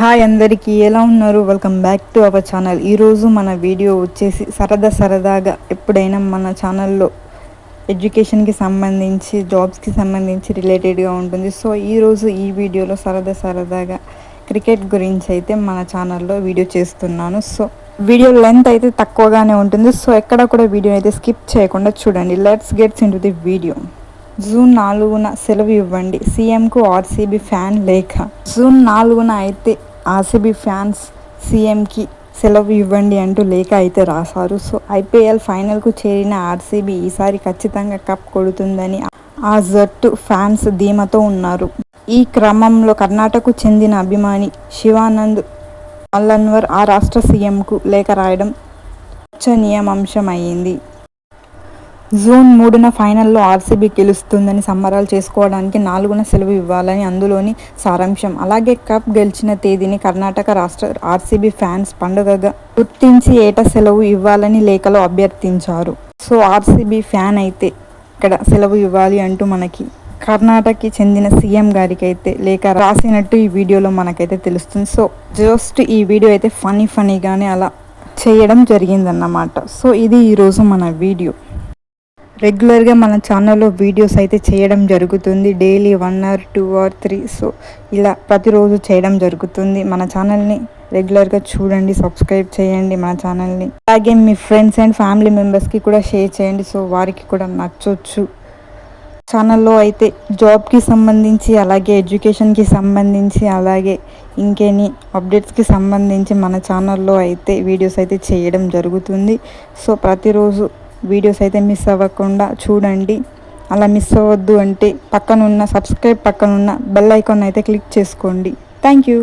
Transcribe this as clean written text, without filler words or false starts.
Hi అందరికీ ఎలా ఉన్నారు? Welcome back to our channel. ఈరోజు మన వీడియో వచ్చేసి సరదాగా ఎప్పుడైనా మన ఛానల్లో ఎడ్యుకేషన్కి సంబంధించి జాబ్స్కి సంబంధించి రిలేటెడ్గా ఉంటుంది. సో ఈరోజు ఈ వీడియోలో సరదాగా క్రికెట్ గురించి అయితే మన ఛానల్లో వీడియో చేస్తున్నాను. సో వీడియో లెంత్ అయితే తక్కువగానే ఉంటుంది. సో ఎక్కడ కూడా వీడియో అయితే స్కిప్ చేయకుండా చూడండి. Let's gets into the video. June 4న సెలవు ఇవ్వండి, సీఎంకు ఆర్సీబీ ఫ్యాన్ లేఖ. జూన్ 4న అయితే ఆర్సీబీ ఫ్యాన్స్ సీఎంకి సెలవు ఇవ్వండి అంటూ లేఖ అయితే రాశారు. సో ఐపీఎల్ ఫైనల్కు చేరిన ఆర్సీబీ ఈసారి ఖచ్చితంగా కప్ కొడుతుందని ఆ జట్టు ఫ్యాన్స్ ధీమాతో ఉన్నారు. ఈ క్రమంలో కర్ణాటకకు చెందిన అభిమాని శివానంద్ మల్లన్వర్ ఆ రాష్ట్ర సీఎంకు లేఖ రాయడం చర్చనీయాంశమైంది. జూన్ 3న ఫైనల్లో ఆర్సీబీ గెలుస్తుందని సంబరాలు చేసుకోవడానికి 4న సెలవు ఇవ్వాలని అందులోని సారాంశం. అలాగే కప్ గెలిచిన తేదీని కర్ణాటక రాష్ట్ర ఆర్సీబీ ఫ్యాన్స్ పండుగగా గుర్తించి ఏటా సెలవు ఇవ్వాలని లేఖలో అభ్యర్థించారు. సో ఆర్సీబీ ఫ్యాన్ అయితే ఇక్కడ సెలవు ఇవ్వాలి అంటూ మనకి కర్ణాటకకి చెందిన సీఎం గారికి అయితే లేఖ రాసినట్టు ఈ వీడియోలో మనకైతే తెలుస్తుంది. సో జస్ట్ ఈ వీడియో అయితే ఫన్నీగానే అలా చేయడం జరిగిందన్నమాట. సో ఇది ఈరోజు మన వీడియో. రెగ్యులర్గా మన ఛానల్లో వీడియోస్ అయితే చేయడం జరుగుతుంది. Daily 1 or 2 or 3. సో ఇలా ప్రతిరోజు చేయడం జరుగుతుంది. మన ఛానల్ని రెగ్యులర్గా చూడండి, సబ్స్క్రైబ్ చేయండి మన ఛానల్ని. అలాగే మీ ఫ్రెండ్స్ అండ్ ఫ్యామిలీ మెంబర్స్కి కూడా షేర్ చేయండి. సో వారికి కూడా నచ్చొచ్చు. ఛానల్లో అయితే జాబ్కి సంబంధించి, అలాగే ఎడ్యుకేషన్కి సంబంధించి, అలాగే ఇంకేని అప్డేట్స్కి సంబంధించి మన ఛానల్లో అయితే వీడియోస్ అయితే చేయడం జరుగుతుంది. సో ప్రతిరోజు వీడియోస్ అయితే మిస్ అవ్వకుండా చూడండి. అలా మిస్ అవ్వద్దు అంటే పక్కనున్న సబ్స్క్రైబ్ పక్కనున్న బెల్ ఐకాన్ అయితే క్లిక్ చేసుకోండి. Thank you.